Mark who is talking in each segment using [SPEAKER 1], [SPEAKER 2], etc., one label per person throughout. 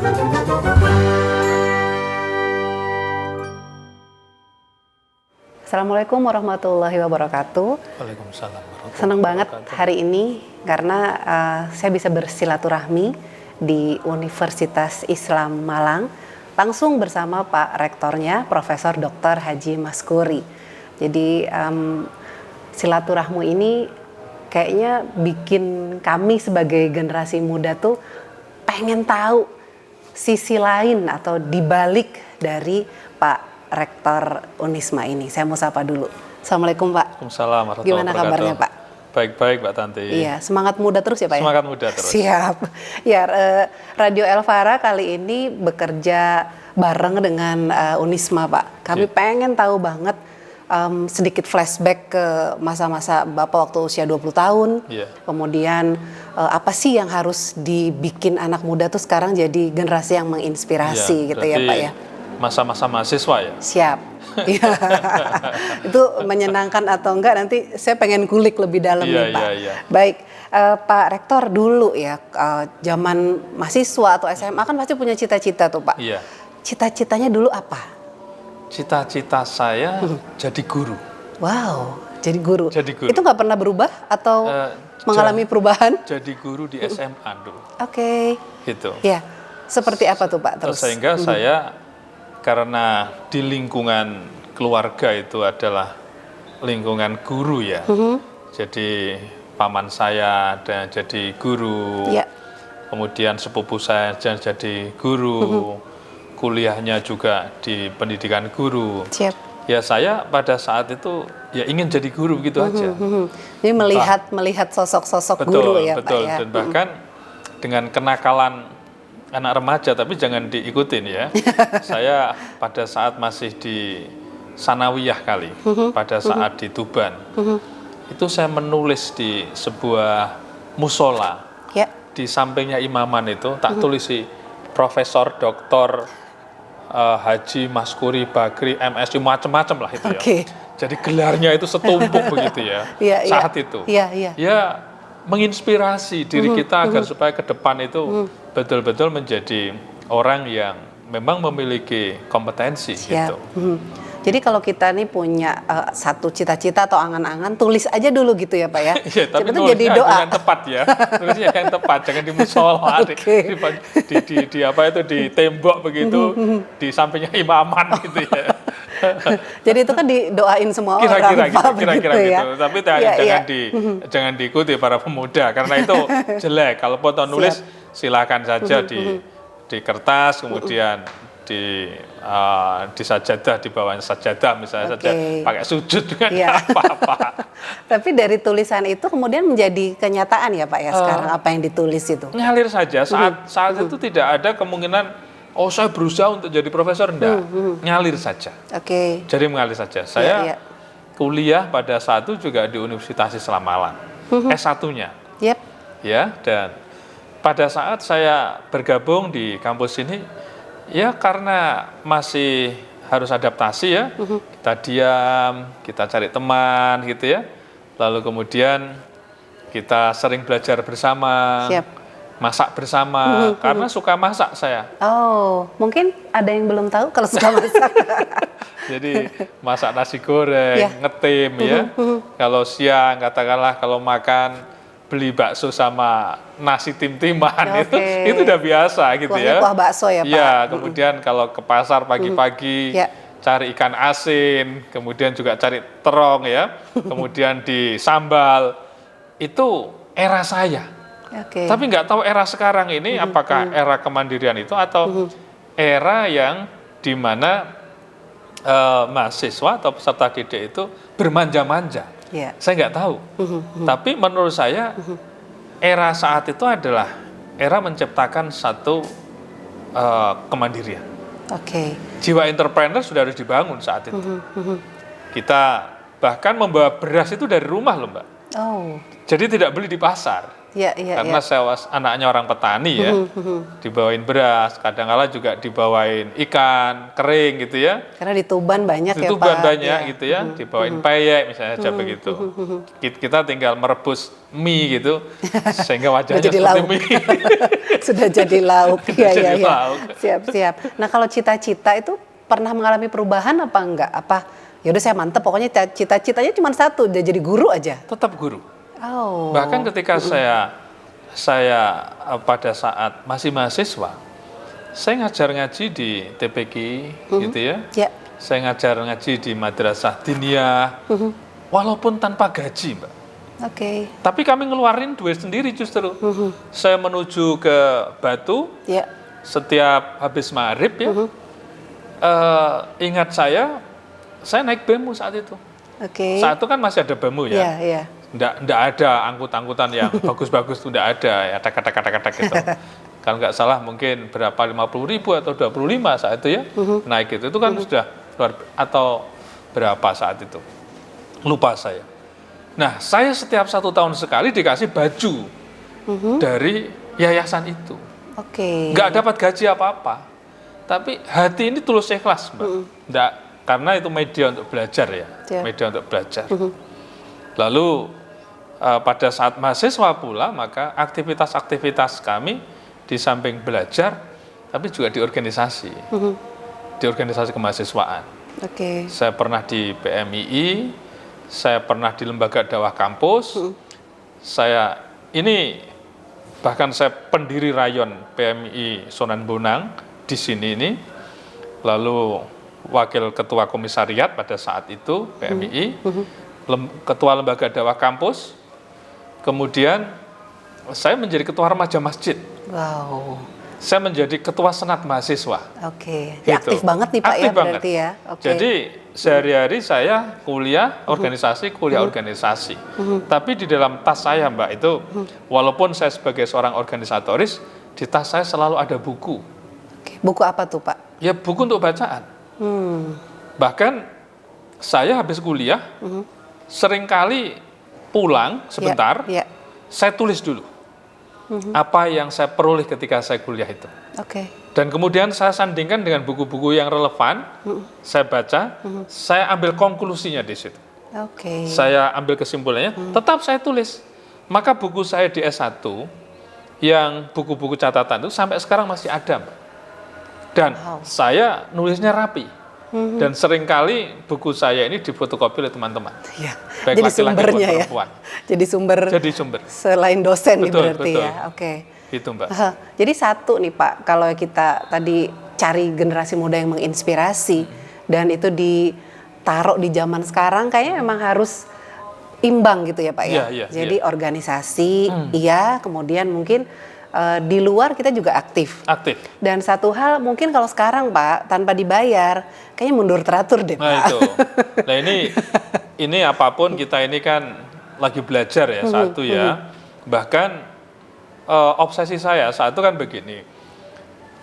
[SPEAKER 1] Assalamualaikum warahmatullahi wabarakatuh.
[SPEAKER 2] Waalaikumsalam warahmatullahi
[SPEAKER 1] Senang banget
[SPEAKER 2] wabarakatuh.
[SPEAKER 1] hari ini karena saya bisa bersilaturahmi di Universitas Islam Malang langsung bersama Pak Rektornya Profesor Dr. Haji Maskuri. Jadi silaturahmi ini kayaknya bikin kami sebagai generasi muda tuh pengen tahu sisi lain atau dibalik dari Pak Rektor Unisma ini. Saya mau sapa dulu. Assalamualaikum Pak.
[SPEAKER 2] Waalaikumsalam warahmatullahi
[SPEAKER 1] Gimana
[SPEAKER 2] wabarakatuh.
[SPEAKER 1] kabarnya Pak?
[SPEAKER 2] Baik-baik Mbak Tanti.
[SPEAKER 1] Iya, semangat muda terus ya Pak ya?
[SPEAKER 2] Semangat muda terus.
[SPEAKER 1] Siap. Ya, Radio Elvara kali ini bekerja bareng dengan Unisma Pak. Kami pengen tahu banget sedikit flashback ke masa-masa Bapak waktu usia 20 tahun. Kemudian apa sih yang harus dibikin anak muda tuh sekarang jadi generasi yang menginspirasi gitu ya Pak ya?
[SPEAKER 2] Masa-masa mahasiswa ya?
[SPEAKER 1] Siap. Itu menyenangkan atau enggak nanti saya pengen kulik lebih dalam nih Pak. Baik, Pak Rektor dulu ya, zaman mahasiswa atau SMA kan pasti punya cita-cita tuh Pak.
[SPEAKER 2] Iya.
[SPEAKER 1] Cita-citanya dulu apa?
[SPEAKER 2] Cita-cita saya jadi guru.
[SPEAKER 1] Wow, jadi guru.
[SPEAKER 2] Jadi guru.
[SPEAKER 1] Itu nggak pernah berubah atau mengalami perubahan?
[SPEAKER 2] Jadi guru di SMA dulu.
[SPEAKER 1] Oke.
[SPEAKER 2] Gitu.
[SPEAKER 1] Ya, seperti apa tuh Pak terus?
[SPEAKER 2] Sehingga saya karena di lingkungan keluarga itu adalah lingkungan guru ya. Jadi paman saya ada jadi guru. Kemudian sepupu saya jadi guru. Kuliahnya juga di pendidikan guru.
[SPEAKER 1] Siap.
[SPEAKER 2] Ya saya pada saat itu ya ingin jadi guru begitu aja.
[SPEAKER 1] Jadi melihat sosok-sosok guru ya
[SPEAKER 2] betul.
[SPEAKER 1] Pak ya.
[SPEAKER 2] Dan bahkan dengan kenakalan anak remaja, tapi jangan diikutin ya. Saya pada saat masih di Sanawiyah kali, pada saat di Tuban, itu saya menulis di sebuah musola. Di sampingnya imaman itu tak tulisi Profesor Dr. Haji Maskuri Bakri MSc macam-macam lah itu ya. Jadi gelarnya itu setumpuk begitu ya. Saat itu. Ya menginspirasi diri kita agar supaya ke depan itu betul-betul menjadi orang yang memang memiliki kompetensi gitu.
[SPEAKER 1] Jadi kalau kita nih punya satu cita-cita atau angan-angan, tulis aja dulu gitu ya Pak ya.
[SPEAKER 2] Iya, tapi
[SPEAKER 1] itu jadi doa.
[SPEAKER 2] Yang tepat ya. Tulisnya yang tepat, jangan di musola, di apa itu di tembok begitu, di sampingnya imaman gitu ya.
[SPEAKER 1] Jadi itu kan didoain semua orang
[SPEAKER 2] kira-kira
[SPEAKER 1] gitu. Ya?
[SPEAKER 2] Tapi jangan diikuti para pemuda karena itu jelek. Kalau foto nulis silakan saja di kertas, kemudian di sajadah, di bawah sajadah misalnya saja pakai sujud dengan apa-apa.
[SPEAKER 1] Tapi dari tulisan itu kemudian menjadi kenyataan ya Pak ya sekarang apa yang ditulis itu?
[SPEAKER 2] Ngalir saja. Saat itu tidak ada kemungkinan saya berusaha untuk jadi profesor, enggak. Ngalir saja. Jadi mengalir saja. Saya kuliah pada saat itu juga di Universitas Islam Malang. S1-nya. Ya, dan pada saat saya bergabung di kampus ini, ya karena masih harus adaptasi ya, kita diam, kita cari teman gitu ya, lalu kemudian kita sering belajar bersama, masak bersama, karena suka masak saya.
[SPEAKER 1] Oh, mungkin ada yang belum tahu kalau suka masak.
[SPEAKER 2] Jadi masak nasi goreng, ngetim ya, kalau siang katakanlah kalau makan, beli bakso sama nasi tim-timan itu udah biasa gitu ya.
[SPEAKER 1] Kuah bakso ya Pak.
[SPEAKER 2] Iya, kemudian kalau ke pasar pagi-pagi cari ikan asin, kemudian juga cari terong ya, kemudian di sambal. Itu era saya. Tapi nggak tahu era sekarang ini apakah era kemandirian itu atau era yang dimana mahasiswa atau peserta didik itu bermanja-manja. Saya nggak tahu, tapi menurut saya era saat itu adalah era menciptakan satu kemandirian. Jiwa entrepreneur sudah harus dibangun saat itu. Kita bahkan membawa beras itu dari rumah loh Mbak. Jadi tidak beli di pasar. Karena saya anaknya orang petani ya, dibawain beras, kadang-kala juga dibawain ikan kering gitu ya.
[SPEAKER 1] Karena di Tuban banyak
[SPEAKER 2] di
[SPEAKER 1] ya
[SPEAKER 2] Tuban
[SPEAKER 1] Pak.
[SPEAKER 2] banyak gitu ya, dibawain peyek misalnya aja begitu. Kita tinggal merebus mie gitu, sehingga wajahnya
[SPEAKER 1] jadi
[SPEAKER 2] seperti
[SPEAKER 1] lauk.
[SPEAKER 2] mie.
[SPEAKER 1] Sudah jadi lauk.
[SPEAKER 2] Jadi lauk.
[SPEAKER 1] Siap. Nah kalau cita-cita itu pernah mengalami perubahan apa enggak? Apa yaudah saya mantep, pokoknya cita-citanya cuma satu, udah jadi guru aja.
[SPEAKER 2] Tetap guru.
[SPEAKER 1] Oh.
[SPEAKER 2] Bahkan ketika saya pada saat masih mahasiswa, saya ngajar ngaji di TPQ gitu ya. Saya ngajar ngaji di madrasah diniyah, walaupun tanpa gaji, Mbak. Tapi kami ngeluarin duit sendiri justru. Saya menuju ke Batu, setiap habis maghrib ya. Ingat saya naik bemo saat itu. Saat itu kan masih ada bemo ya. Nggak ada angkut-angkutan yang bagus-bagus, itu nggak ada ya, kata-kata gitu. Kalau nggak salah mungkin berapa 50.000 atau 25 saat itu ya, naik itu kan sudah luar, atau berapa saat itu, lupa saya. Nah saya setiap 1 tahun sekali dikasih baju dari yayasan itu. Nggak dapat gaji apa-apa, tapi hati ini tulus ikhlas, Mbak. Nggak, karena itu media untuk belajar ya, media untuk belajar. Lalu pada saat mahasiswa pula, maka aktivitas-aktivitas kami di samping belajar, tapi juga di organisasi, di organisasi kemahasiswaan. Saya pernah di PMII, saya pernah di lembaga dakwah kampus, bahkan saya pendiri rayon PMI Sunan Bonang di sini ini, lalu wakil ketua komisariat pada saat itu PMII, ketua lembaga dakwah kampus, kemudian saya menjadi ketua remaja masjid. Saya menjadi ketua senat mahasiswa.
[SPEAKER 1] Gitu. Aktif banget nih Pak,
[SPEAKER 2] aktif banget.
[SPEAKER 1] Berarti ya.
[SPEAKER 2] Jadi sehari-hari saya kuliah organisasi, organisasi. Tapi di dalam tas saya, Mbak, itu walaupun saya sebagai seorang organisatoris, di tas saya selalu ada buku.
[SPEAKER 1] Buku apa tuh Pak?
[SPEAKER 2] Ya buku untuk bacaan. Bahkan saya habis kuliah, seringkali pulang sebentar, saya tulis dulu apa yang saya peroleh ketika saya kuliah itu. Dan kemudian saya sandingkan dengan buku-buku yang relevan, saya baca, saya ambil konklusinya di situ. Saya ambil kesimpulannya, tetap saya tulis. Maka buku saya di S1, yang buku-buku catatan itu sampai sekarang masih ada, Mbak. Dan saya nulisnya rapi. Dan seringkali buku saya ini difotokopi oleh teman-teman. Baik
[SPEAKER 1] jadi
[SPEAKER 2] laki-laki
[SPEAKER 1] sumbernya
[SPEAKER 2] maupun perempuan.
[SPEAKER 1] Jadi sumber. Selain dosen nih berarti ya.
[SPEAKER 2] Gitu, Mbak.
[SPEAKER 1] Jadi satu nih Pak, kalau kita tadi cari generasi muda yang menginspirasi dan itu ditaruh di zaman sekarang, kayaknya memang harus imbang gitu ya Pak ya. Jadi organisasi, kemudian mungkin di luar kita juga aktif. Dan satu hal mungkin kalau sekarang Pak, tanpa dibayar, kayaknya mundur teratur deh Pak.
[SPEAKER 2] Nah itu. Nah ini apapun kita ini kan lagi belajar ya, satu ya. Bahkan obsesi saya saat itu kan begini.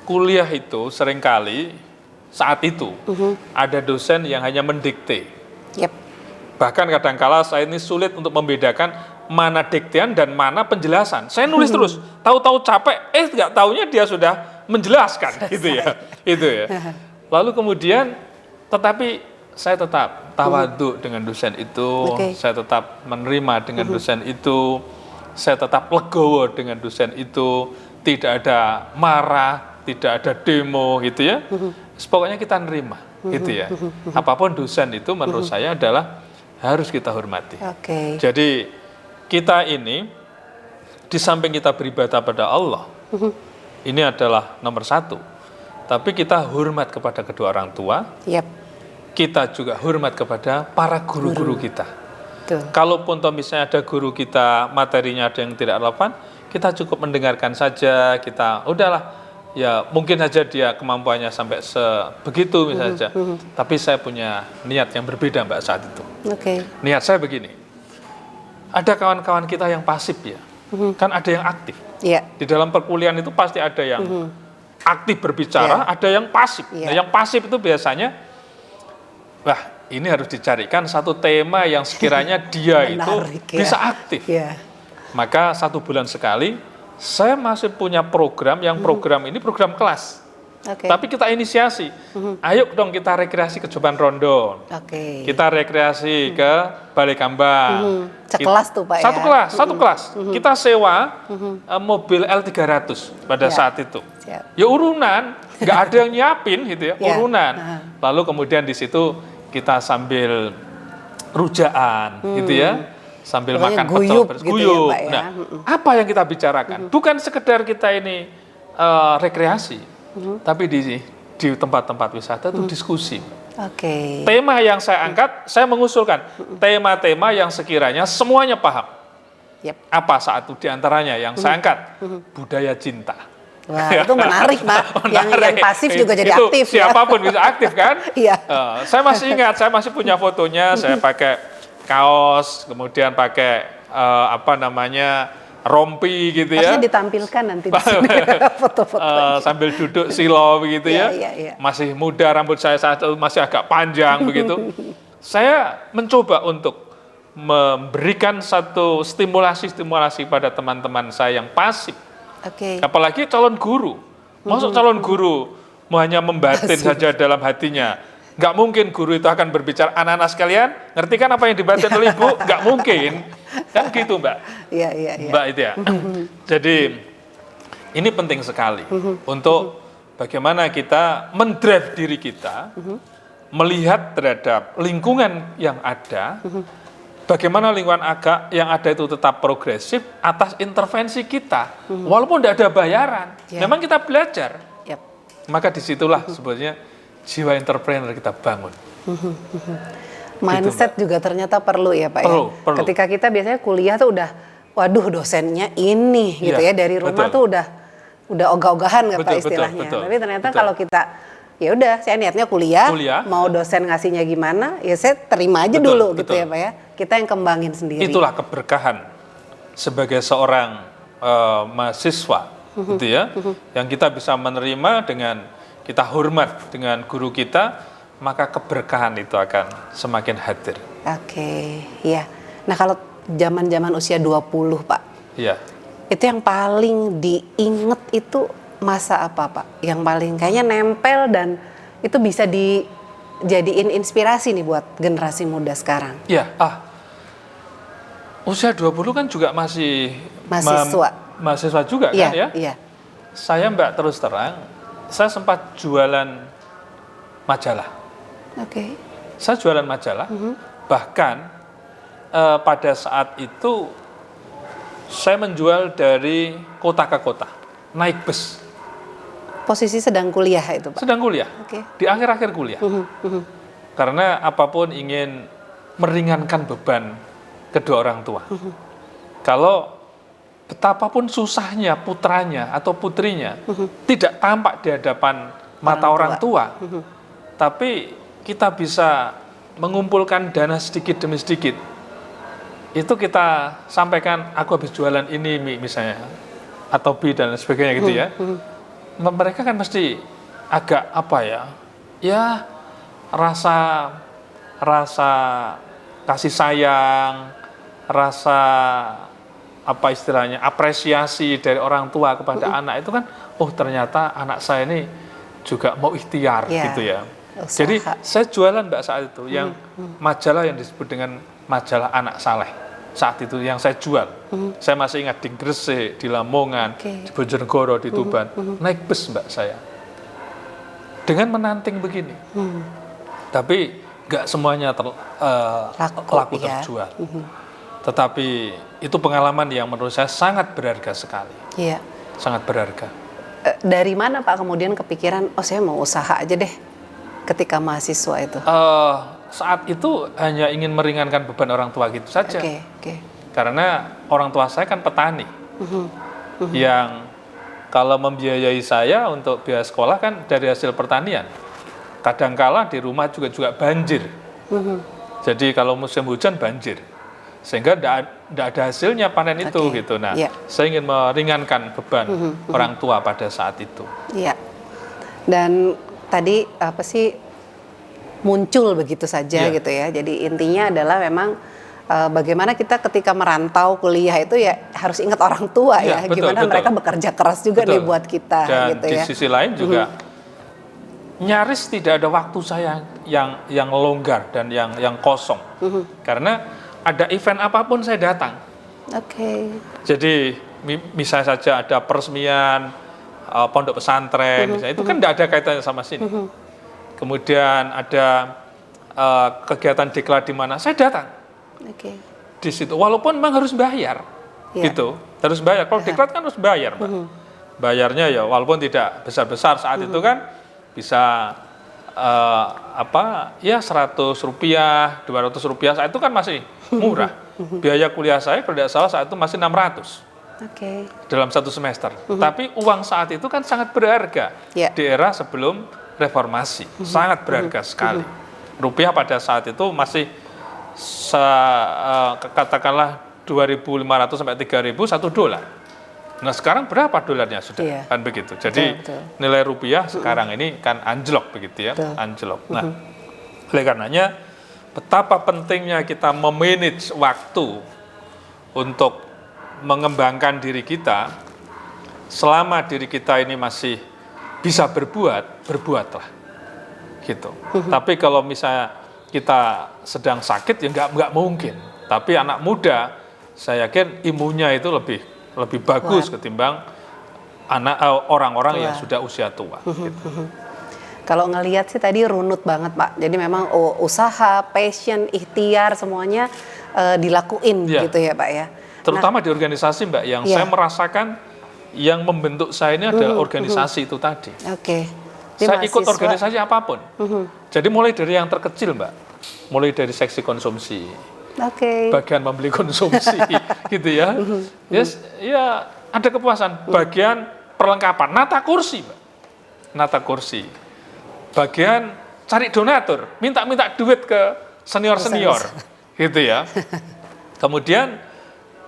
[SPEAKER 2] Kuliah itu seringkali saat itu ada dosen yang hanya mendikte. Bahkan kadang-kala saya ini sulit untuk membedakan mana diktean dan mana penjelasan. Saya nulis terus, tahu-tahu capek, nggak taunya dia sudah menjelaskan, gitu ya. Lalu kemudian, tetapi saya tetap tawadhu dengan dosen itu, saya tetap menerima dengan dosen itu, saya tetap legowo dengan dosen itu, tidak ada marah, tidak ada demo, gitu ya. Pokoknya kita nerima, gitu ya. Apapun dosen itu menurut saya adalah harus kita hormati. Jadi kita ini, di samping kita beribadah pada Allah, ini adalah nomor 1. Tapi kita hormat kepada kedua orang tua, kita juga hormat kepada para guru-guru kita. Kalaupun misalnya ada guru kita, materinya ada yang tidak relevan, kita cukup mendengarkan saja, kita udahlah, ya mungkin saja dia kemampuannya sampai sebegitu misalnya saja. Tapi saya punya niat yang berbeda Mbak saat itu. Niat saya begini. Ada kawan-kawan kita yang pasif ya, kan ada yang aktif. Di dalam perkuliahan itu pasti ada yang aktif berbicara, ada yang pasif. Nah, yang pasif itu biasanya, ini harus dicarikan satu tema yang sekiranya dia itu bisa aktif. Maka 1 bulan sekali saya masih punya program yang program ini program kelas.
[SPEAKER 1] Oke.
[SPEAKER 2] Tapi kita inisiasi. Ayo dong kita rekreasi ke Joban Rondon.
[SPEAKER 1] Oke.
[SPEAKER 2] Kita rekreasi ke Balai Kambang.
[SPEAKER 1] Sekelas tuh Pak
[SPEAKER 2] Satu
[SPEAKER 1] ya?
[SPEAKER 2] kelas, satu kelas. Kita sewa mobil L300 pada
[SPEAKER 1] Ya.
[SPEAKER 2] saat itu.
[SPEAKER 1] Siap.
[SPEAKER 2] Ya urunan, nggak ada yang nyiapin gitu ya,
[SPEAKER 1] Ya.
[SPEAKER 2] urunan. Lalu kemudian di situ kita sambil rujaan gitu ya. Sambil
[SPEAKER 1] Pokoknya
[SPEAKER 2] makan
[SPEAKER 1] guyup
[SPEAKER 2] pecel
[SPEAKER 1] gitu ya,
[SPEAKER 2] guyup.
[SPEAKER 1] Pak ya.
[SPEAKER 2] Nah, apa yang kita bicarakan? Bukan sekedar kita ini rekreasi, tapi di tempat-tempat wisata itu diskusi.
[SPEAKER 1] Oke.
[SPEAKER 2] Tema yang saya angkat, saya mengusulkan tema-tema yang sekiranya semuanya paham.
[SPEAKER 1] Yep.
[SPEAKER 2] Apa saat itu diantaranya yang saya angkat? Budaya cinta.
[SPEAKER 1] Wah, itu menarik, Pak. Yang pasif juga jadi
[SPEAKER 2] Itu
[SPEAKER 1] aktif ya.
[SPEAKER 2] siapapun bisa aktif kan?
[SPEAKER 1] Iya.
[SPEAKER 2] Saya masih ingat, saya masih punya fotonya, saya pakai kaos, kemudian pakai rompi gitu ya.
[SPEAKER 1] Harusnya ditampilkan nanti di sini foto-foto.
[SPEAKER 2] Sambil duduk silo begitu ya.
[SPEAKER 1] Iya.
[SPEAKER 2] Masih muda, rambut saya saat itu masih agak panjang begitu. Saya mencoba untuk memberikan satu stimulasi pada teman-teman saya yang pasif.
[SPEAKER 1] Oke.
[SPEAKER 2] Apalagi calon guru. Masuk calon guru mau hanya membatin saja dalam hatinya. Nggak mungkin guru itu akan berbicara, anak-anak sekalian, ngerti kan apa yang dibatin oleh ibu? Nggak mungkin. Kan gitu, Mbak.
[SPEAKER 1] Iya.
[SPEAKER 2] Mbak itu ya. Jadi ini penting sekali untuk bagaimana kita mendrive diri kita, melihat terhadap lingkungan yang ada, bagaimana lingkungan yang ada itu tetap progresif atas intervensi kita, walaupun tidak ada bayaran.
[SPEAKER 1] Yeah.
[SPEAKER 2] Memang kita belajar.
[SPEAKER 1] Yep.
[SPEAKER 2] Maka disitulah sebetulnya jiwa entrepreneur kita bangun.
[SPEAKER 1] Mindset juga ternyata perlu ya Pak
[SPEAKER 2] Perlu.
[SPEAKER 1] Ketika kita biasanya kuliah tuh udah, waduh dosennya ini gitu ya, dari rumah tuh udah ogah-ogahan nggak Pak istilahnya. Tapi ternyata kalau kita, ya udah saya niatnya kuliah, mau dosen ngasihnya gimana, ya saya terima aja dulu gitu ya Pak ya. Kita yang kembangin sendiri.
[SPEAKER 2] Itulah keberkahan sebagai seorang mahasiswa gitu ya, yang kita bisa menerima dengan kita hormat dengan guru kita, maka keberkahan itu akan semakin hadir.
[SPEAKER 1] Oke, ya. Nah kalau zaman-zaman usia 20 Pak,
[SPEAKER 2] Iya.
[SPEAKER 1] itu yang paling diinget itu masa apa Pak? Yang paling kayaknya nempel dan itu bisa dijadiin inspirasi nih buat generasi muda sekarang.
[SPEAKER 2] Iya, usia 20 kan juga masih mahasiswa juga kan ya?
[SPEAKER 1] Iya.
[SPEAKER 2] Saya Mbak terus terang, saya sempat jualan majalah.
[SPEAKER 1] Oke.
[SPEAKER 2] Saya jualan majalah, bahkan pada saat itu saya menjual dari kota ke kota, naik bus.
[SPEAKER 1] Posisi sedang kuliah itu Pak?
[SPEAKER 2] Sedang kuliah, di akhir-akhir kuliah. Karena apapun ingin meringankan beban kedua orang tua. Kalau betapapun susahnya putranya atau putrinya tidak tampak di hadapan mata orang tua, tapi kita bisa mengumpulkan dana sedikit demi sedikit. Itu kita sampaikan, aku habis jualan ini misalnya, atau B dan sebagainya gitu ya. Mereka kan mesti agak rasa kasih sayang, rasa apresiasi dari orang tua kepada anak itu kan, ternyata anak saya ini juga mau ikhtiar gitu ya.
[SPEAKER 1] Usaha.
[SPEAKER 2] Jadi saya jualan Mbak saat itu yang majalah yang disebut dengan majalah Anak Saleh. Saat itu yang saya jual. Saya masih ingat di Gresik, di Lamongan, di Bojonegoro, di Tuban, naik bus Mbak saya. Dengan menanting begini. Tapi nggak semuanya laku terjual. Tetapi itu pengalaman yang menurut saya sangat berharga sekali.
[SPEAKER 1] Iya.
[SPEAKER 2] Sangat berharga.
[SPEAKER 1] Dari mana Pak kemudian kepikiran, saya mau usaha aja deh ketika mahasiswa itu?
[SPEAKER 2] Saat itu hanya ingin meringankan beban orang tua gitu saja.
[SPEAKER 1] Oke.
[SPEAKER 2] Karena orang tua saya kan petani. Yang kalau membiayai saya untuk biaya sekolah kan dari hasil pertanian. Kadangkala di rumah juga banjir. Jadi kalau musim hujan banjir. Sehingga tidak ada hasilnya panen itu gitu. Nah, saya ingin meringankan beban orang tua pada saat itu.
[SPEAKER 1] Iya. Dan tadi muncul begitu saja gitu ya. Jadi intinya adalah memang bagaimana kita ketika merantau kuliah itu ya harus ingat orang tua
[SPEAKER 2] Iya,
[SPEAKER 1] ya,
[SPEAKER 2] betul,
[SPEAKER 1] gimana
[SPEAKER 2] betul.
[SPEAKER 1] mereka bekerja keras juga
[SPEAKER 2] Betul.
[SPEAKER 1] nih buat kita
[SPEAKER 2] Dan
[SPEAKER 1] gitu
[SPEAKER 2] di
[SPEAKER 1] ya.
[SPEAKER 2] sisi lain juga nyaris tidak ada waktu saya yang longgar dan yang kosong. Karena ada event apapun saya datang.
[SPEAKER 1] Oke.
[SPEAKER 2] Jadi misalnya saja ada peresmian pondok pesantren, misalnya itu kan tidak ada kaitannya sama sini. Kemudian ada kegiatan diklat di mana saya datang
[SPEAKER 1] Oke.
[SPEAKER 2] di situ, walaupun memang harus bayar,
[SPEAKER 1] Iya.
[SPEAKER 2] gitu, harus bayar. Kalau diklat kan harus bayar, Mbak. Bayarnya ya walaupun tidak besar-besar saat itu kan bisa ya 100 rupiah, 200 rupiah saat itu kan masih murah. Biaya kuliah saya kalau tidak salah saat itu masih 600
[SPEAKER 1] Oke.
[SPEAKER 2] dalam satu semester. Tapi uang saat itu kan sangat berharga
[SPEAKER 1] Ya.
[SPEAKER 2] di era sebelum reformasi, sangat berharga sekali. Rupiah pada saat itu masih katakanlah 2.500 sampai 3.000 $1. Nah sekarang berapa dolarnya sudah?
[SPEAKER 1] Iya.
[SPEAKER 2] Kan begitu. Jadi
[SPEAKER 1] Betul.
[SPEAKER 2] nilai rupiah sekarang ini kan anjlok begitu ya,
[SPEAKER 1] Betul.
[SPEAKER 2] anjlok. Nah, oleh karenanya betapa pentingnya kita memanage waktu untuk mengembangkan diri kita. Selama diri kita ini masih bisa berbuatlah, gitu. Tapi kalau misalnya kita sedang sakit ya nggak mungkin. Tapi anak muda, saya yakin imunnya itu lebih bagus ketimbang orang-orang yang sudah usia tua. Gitu.
[SPEAKER 1] Kalau ngelihat sih tadi runut banget Pak. Jadi memang usaha, passion, ikhtiar semuanya dilakuin
[SPEAKER 2] Iya.
[SPEAKER 1] gitu ya Pak ya.
[SPEAKER 2] Terutama di organisasi Mbak, yang
[SPEAKER 1] Iya.
[SPEAKER 2] saya merasakan yang membentuk saya ini adalah organisasi itu tadi.
[SPEAKER 1] Oke. Jadi
[SPEAKER 2] Saya ikut
[SPEAKER 1] mahasiswa-
[SPEAKER 2] organisasi apapun. Jadi mulai dari yang terkecil Mbak, mulai dari seksi konsumsi,
[SPEAKER 1] Oke.
[SPEAKER 2] bagian membeli konsumsi, gitu ya. Ya ada kepuasan. Bagian perlengkapan, nata kursi, Mbak. Nata kursi. Bagian cari donatur, minta duit ke senior-senior, gitu ya. Kemudian,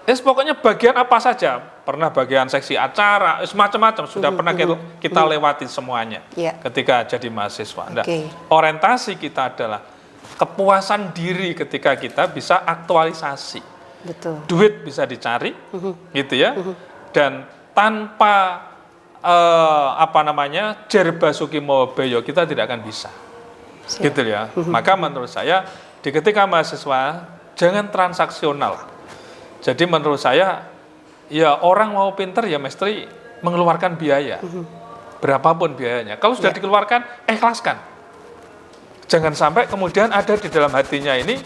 [SPEAKER 2] pokoknya bagian apa saja. Pernah bagian seksi acara, macam-macam sudah pernah kita lewati semuanya.
[SPEAKER 1] Iya.
[SPEAKER 2] Ketika jadi mahasiswa. Nah,
[SPEAKER 1] Oke.
[SPEAKER 2] orientasi kita adalah kepuasan diri ketika kita bisa aktualisasi.
[SPEAKER 1] Betul.
[SPEAKER 2] Duit bisa dicari, gitu ya. Dan tanpa jerba sukimo beyo kita tidak akan bisa.
[SPEAKER 1] Siap.
[SPEAKER 2] Gitu ya. Maka menurut saya di ketika mahasiswa jangan transaksional. Jadi menurut saya ya orang mau pinter ya mesti mengeluarkan biaya. Berapapun biayanya. Kalau sudah dikeluarkan, ikhlaskan. Jangan sampai kemudian ada di dalam hatinya ini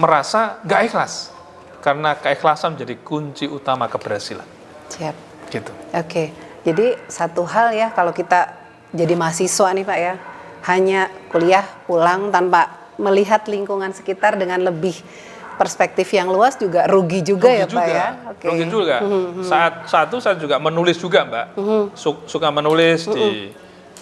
[SPEAKER 2] merasa nggak ikhlas. Karena keikhlasan menjadi kunci utama keberhasilan.
[SPEAKER 1] Siap.
[SPEAKER 2] Gitu.
[SPEAKER 1] Oke. Jadi satu hal ya kalau kita jadi mahasiswa nih Pak ya, hanya kuliah pulang tanpa melihat lingkungan sekitar dengan lebih perspektif yang luas juga rugi juga ya Pak ya. Oke.
[SPEAKER 2] Rugi juga. Saat itu saya juga menulis juga Mbak. Suka menulis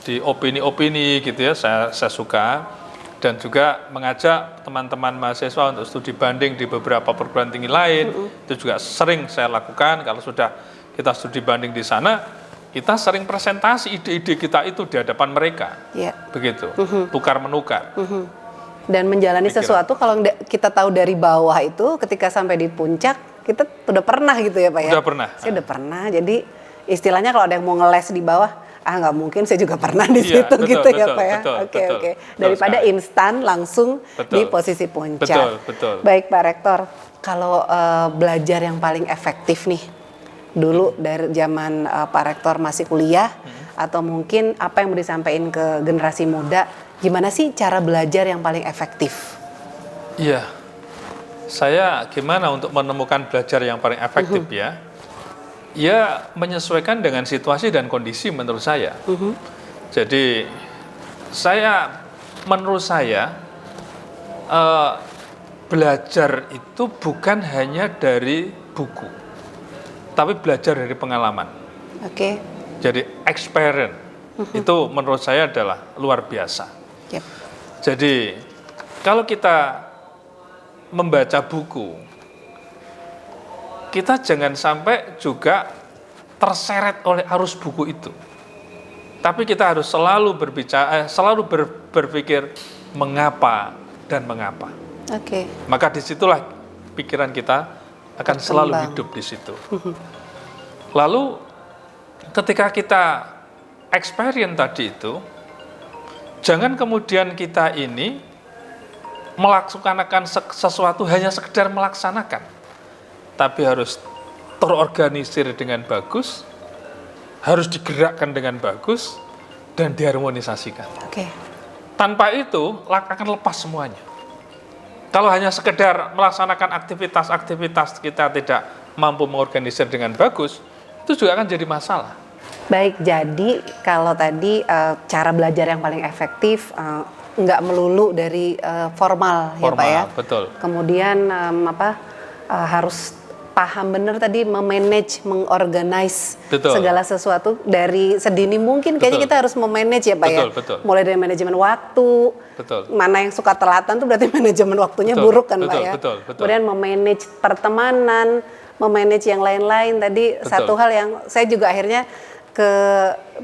[SPEAKER 2] di opini-opini gitu ya. Saya suka. Dan juga mengajak teman-teman mahasiswa untuk studi banding di beberapa perguruan tinggi lain. Itu juga sering saya lakukan. Kalau sudah kita studi banding di sana, kita sering presentasi ide-ide kita itu di hadapan mereka.
[SPEAKER 1] Iya.
[SPEAKER 2] Begitu, tukar-menukar.
[SPEAKER 1] Dan menjalani sesuatu kalau kita tahu dari bawah itu ketika sampai di puncak kita udah pernah gitu ya Pak ya.
[SPEAKER 2] Udah pernah.
[SPEAKER 1] Saya udah pernah. Jadi istilahnya kalau ada yang mau ngeles di bawah, nggak mungkin saya juga pernah di
[SPEAKER 2] Iya,
[SPEAKER 1] situ
[SPEAKER 2] betul,
[SPEAKER 1] gitu ya
[SPEAKER 2] betul,
[SPEAKER 1] Pak ya.
[SPEAKER 2] betul,
[SPEAKER 1] Oke.
[SPEAKER 2] betul.
[SPEAKER 1] Daripada
[SPEAKER 2] Betul sekali.
[SPEAKER 1] instan langsung
[SPEAKER 2] Betul.
[SPEAKER 1] di posisi puncak.
[SPEAKER 2] Betul.
[SPEAKER 1] Baik Pak Rektor, kalau belajar yang paling efektif nih dulu dari zaman Pak Rektor masih kuliah atau mungkin apa yang mau disampaikan ke generasi muda, gimana sih cara belajar yang paling efektif?
[SPEAKER 2] Iya. Saya gimana untuk menemukan belajar yang paling efektif ya? Ya menyesuaikan dengan situasi dan kondisi menurut saya. Jadi menurut saya belajar itu bukan hanya dari buku, tapi belajar dari pengalaman.
[SPEAKER 1] Oke.
[SPEAKER 2] Jadi experience itu menurut saya adalah luar biasa.
[SPEAKER 1] Yep.
[SPEAKER 2] Jadi kalau kita membaca buku, kita jangan sampai juga terseret oleh arus buku itu. Tapi kita harus selalu berpikir mengapa dan mengapa.
[SPEAKER 1] Oke.
[SPEAKER 2] Maka disitulah pikiran kita akan selalu hidup di situ. Lalu ketika kita experience tadi itu, jangan kemudian kita ini melaksanakan sesuatu hanya sekedar melaksanakan, tapi harus terorganisir dengan bagus, harus digerakkan dengan bagus, dan diharmonisasikan. Tanpa itu akan lepas semuanya. Kalau hanya sekedar melaksanakan aktivitas-aktivitas kita tidak mampu mengorganisir dengan bagus, itu juga akan jadi masalah.
[SPEAKER 1] Baik, jadi kalau tadi cara belajar yang paling efektif nggak melulu dari formal ya Pak ya.
[SPEAKER 2] Betul.
[SPEAKER 1] Kemudian harus paham benar tadi memanage, mengorganize segala sesuatu dari sedini mungkin. Kayaknya kita harus memanage ya Pak ya. Mulai dari manajemen waktu. Mana yang suka telatan tuh berarti manajemen waktunya buruk kan Pak ya. Kemudian memanage pertemanan, memanage yang lain-lain. Tadi satu hal yang saya juga akhirnya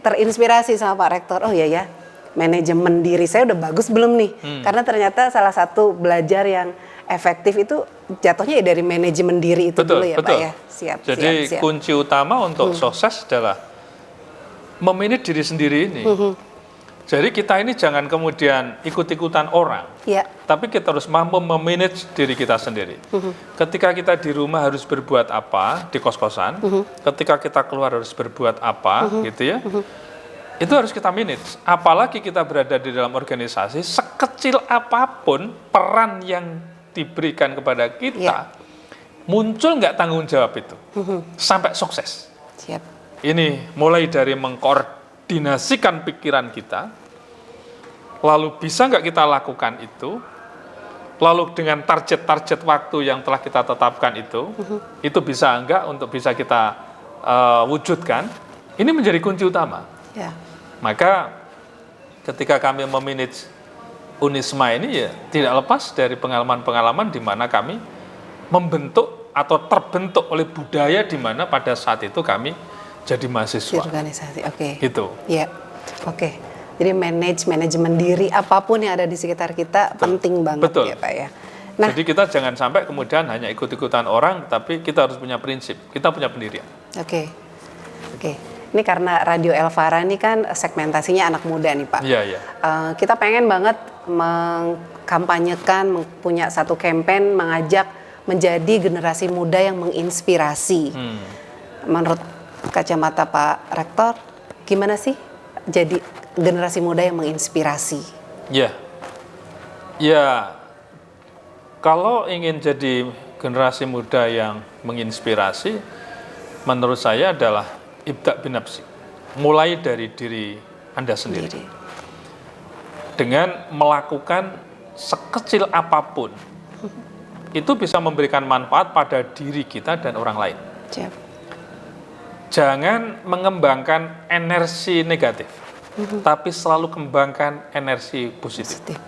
[SPEAKER 1] terinspirasi sama Pak Rektor. Oh iya ya, manajemen diri saya udah bagus belum nih? Karena ternyata salah satu belajar yang efektif itu jatuhnya ya dari manajemen diri itu dulu ya Pak ya.
[SPEAKER 2] Jadi kunci utama untuk sukses adalah memanage diri sendiri ini. Jadi kita ini jangan kemudian ikut-ikutan orang, tapi kita harus mampu memanage diri kita sendiri. Ketika kita di rumah harus berbuat apa, di kos-kosan, ketika kita keluar harus berbuat apa, gitu ya. Itu harus kita manage. Apalagi kita berada di dalam organisasi, sekecil apapun peran yang diberikan kepada kita, muncul nggak tanggung jawab itu sampai sukses. Ini mulai dari mengkoordinasikan pikiran kita, lalu bisa nggak kita lakukan itu, lalu dengan target-target waktu yang telah kita tetapkan itu bisa nggak untuk bisa kita wujudkan. Ini menjadi kunci utama. Maka ketika kami memanage Unisma ini ya tidak lepas dari pengalaman-pengalaman di mana kami membentuk atau terbentuk oleh budaya di mana pada saat itu kami jadi mahasiswa.
[SPEAKER 1] Organisasi,
[SPEAKER 2] Gitu.
[SPEAKER 1] Jadi manajemen diri apapun yang ada di sekitar kita penting banget ya Pak ya. Nah,
[SPEAKER 2] jadi kita jangan sampai kemudian hanya ikut-ikutan orang, tapi kita harus punya prinsip, kita punya pendirian.
[SPEAKER 1] Ini karena Radio Elvara ini kan segmentasinya anak muda nih Pak. Kita pengen banget mengkampanyekan, punya satu campaign mengajak menjadi generasi muda yang menginspirasi. Menurut kacamata Pak Rektor, gimana sih jadi generasi muda yang menginspirasi?
[SPEAKER 2] Kalau ingin jadi generasi muda yang menginspirasi, menurut saya adalah ibda' binafsi, mulai dari diri Anda sendiri. Dengan melakukan sekecil apapun, itu bisa memberikan manfaat pada diri kita dan orang lain. Jangan mengembangkan energi negatif, tapi selalu kembangkan energi positif.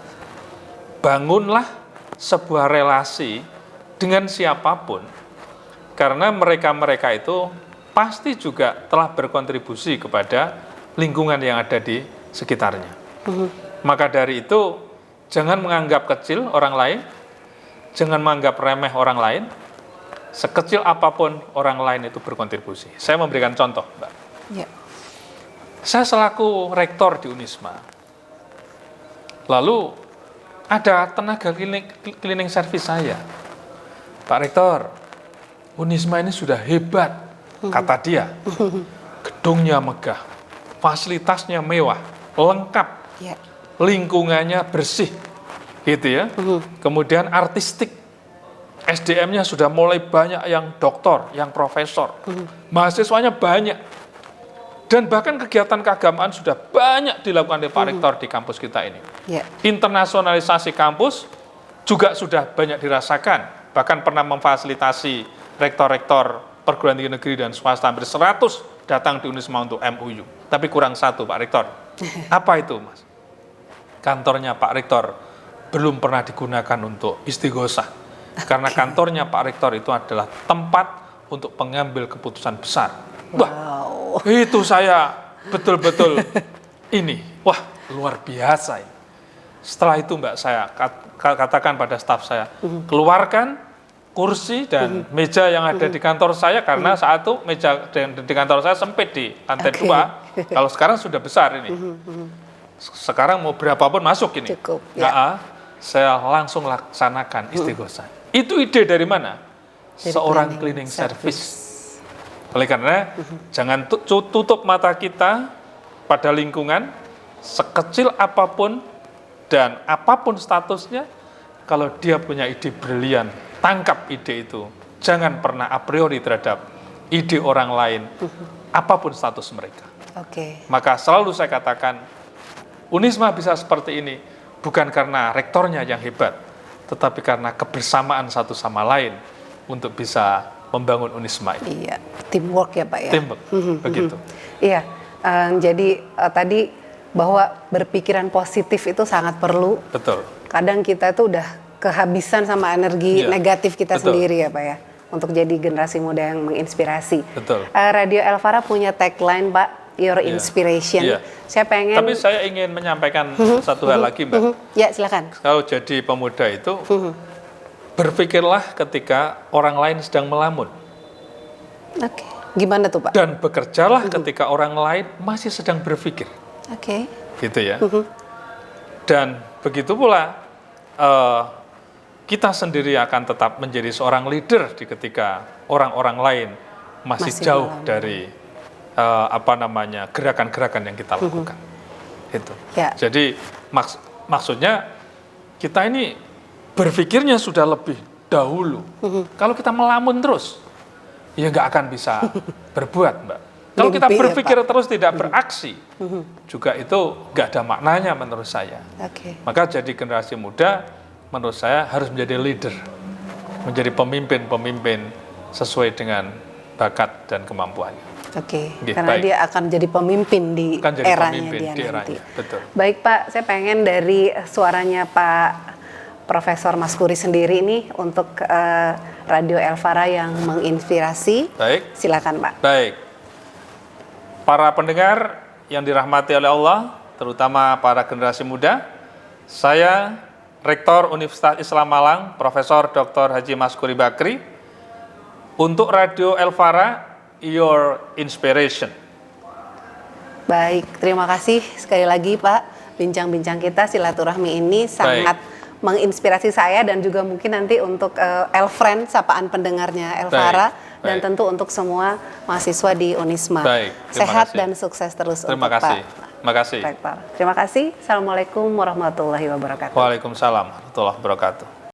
[SPEAKER 2] Bangunlah sebuah relasi dengan siapapun, karena mereka-mereka itu pasti juga telah berkontribusi kepada lingkungan yang ada di sekitarnya. Maka dari itu, jangan menganggap kecil orang lain, jangan menganggap remeh orang lain. Sekecil apapun orang lain itu berkontribusi. Saya memberikan contoh, Mbak. Saya selaku rektor di Unisma, lalu ada tenaga cleaning service saya. Pak Rektor, Unisma ini sudah hebat, kata dia. Gedungnya megah, fasilitasnya mewah, lengkap, lingkungannya bersih, gitu ya. Kemudian artistik, SDM-nya sudah mulai banyak yang doktor, yang profesor, mahasiswanya banyak, dan bahkan kegiatan keagamaan sudah banyak dilakukan oleh Pak Rektor di kampus kita ini. Internasionalisasi kampus juga sudah banyak dirasakan, bahkan pernah memfasilitasi rektor-rektor perguruan tinggi negeri dan swasta hampir 100 datang di Unisma untuk MUU. Tapi kurang satu, Pak Rektor. Apa itu, Mas? Kantornya Pak Rektor belum pernah digunakan untuk istighosah. Karena kantornya Pak Rektor itu adalah tempat untuk pengambil keputusan besar. Wah, itu saya betul-betul ini. Wah, luar biasa ini. Setelah itu Mbak, saya katakan pada staf saya, keluarkan kursi dan meja yang ada di kantor saya, karena saat itu meja di kantor saya sempit di lantai 2. Kalau sekarang sudah besar ini. Sekarang mau berapapun masuk ini.
[SPEAKER 1] Cukup,
[SPEAKER 2] Nah, saya langsung laksanakan istighosah. Itu ide dari mana?
[SPEAKER 1] Dari
[SPEAKER 2] Seorang cleaning service. Oleh karena jangan tutup mata kita pada lingkungan, sekecil apapun dan apapun statusnya. Kalau dia punya ide brilian, tangkap ide itu. Jangan pernah a priori terhadap ide orang lain, apapun status mereka. Maka selalu saya katakan, Unisma bisa seperti ini, bukan karena rektornya yang hebat, tetapi karena kebersamaan satu sama lain untuk bisa membangun Unisma ini.
[SPEAKER 1] Iya, teamwork ya Pak ya.
[SPEAKER 2] Teamwork, begitu.
[SPEAKER 1] Iya, jadi tadi bahwa berpikiran positif itu sangat perlu.
[SPEAKER 2] Betul.
[SPEAKER 1] Kadang kita tuh udah kehabisan sama energi negatif kita sendiri ya Pak ya, untuk jadi generasi muda yang menginspirasi.
[SPEAKER 2] Betul.
[SPEAKER 1] Radio Elvara punya tagline Pak, Your Inspiration. Saya pengen.
[SPEAKER 2] Tapi saya ingin menyampaikan satu hal lagi Mbak.
[SPEAKER 1] Ya silakan.
[SPEAKER 2] Kalau jadi pemuda itu, berpikirlah ketika orang lain sedang melamun.
[SPEAKER 1] Gimana tuh Pak?
[SPEAKER 2] Dan bekerjalah ketika orang lain masih sedang berpikir. Gitu ya. Dan begitu pula kita sendiri akan tetap menjadi seorang leader di ketika orang-orang lain masih jauh dari gerakan-gerakan yang kita lakukan. Itu. Jadi maksudnya kita ini berpikirnya sudah lebih dahulu. Kalau kita melamun terus, ya nggak akan bisa berbuat, Mbak. Kalau kita berpikir terus tidak beraksi, juga itu nggak ada maknanya menurut saya. Maka jadi generasi muda, menurut saya harus menjadi leader, menjadi pemimpin-pemimpin sesuai dengan bakat dan kemampuannya.
[SPEAKER 1] Karena dia akan jadi pemimpin di eranya dia nanti.
[SPEAKER 2] Betul.
[SPEAKER 1] Baik Pak, saya pengen dari suaranya Pak Profesor Maskuri sendiri nih untuk Radio Elvara yang menginspirasi.
[SPEAKER 2] Baik.
[SPEAKER 1] Silakan Pak.
[SPEAKER 2] Baik. Para pendengar yang dirahmati oleh Allah, terutama para generasi muda, saya Rektor Universitas Islam Malang, Profesor Dr. Haji Maskuri Bakri, untuk Radio Elvara, Your Inspiration.
[SPEAKER 1] Baik, terima kasih sekali lagi Pak. Bincang-bincang kita silaturahmi ini sangat menginspirasi saya dan juga mungkin nanti untuk Elfriend, sapaan pendengarnya Elvara. Dan tentu untuk semua mahasiswa di Unisma. Sehat dan sukses terus
[SPEAKER 2] terima
[SPEAKER 1] untuk
[SPEAKER 2] kasih.
[SPEAKER 1] Pak.
[SPEAKER 2] Terima kasih.
[SPEAKER 1] Terima kasih. Assalamualaikum warahmatullahi wabarakatuh.
[SPEAKER 2] Waalaikumsalam warahmatullahi wabarakatuh.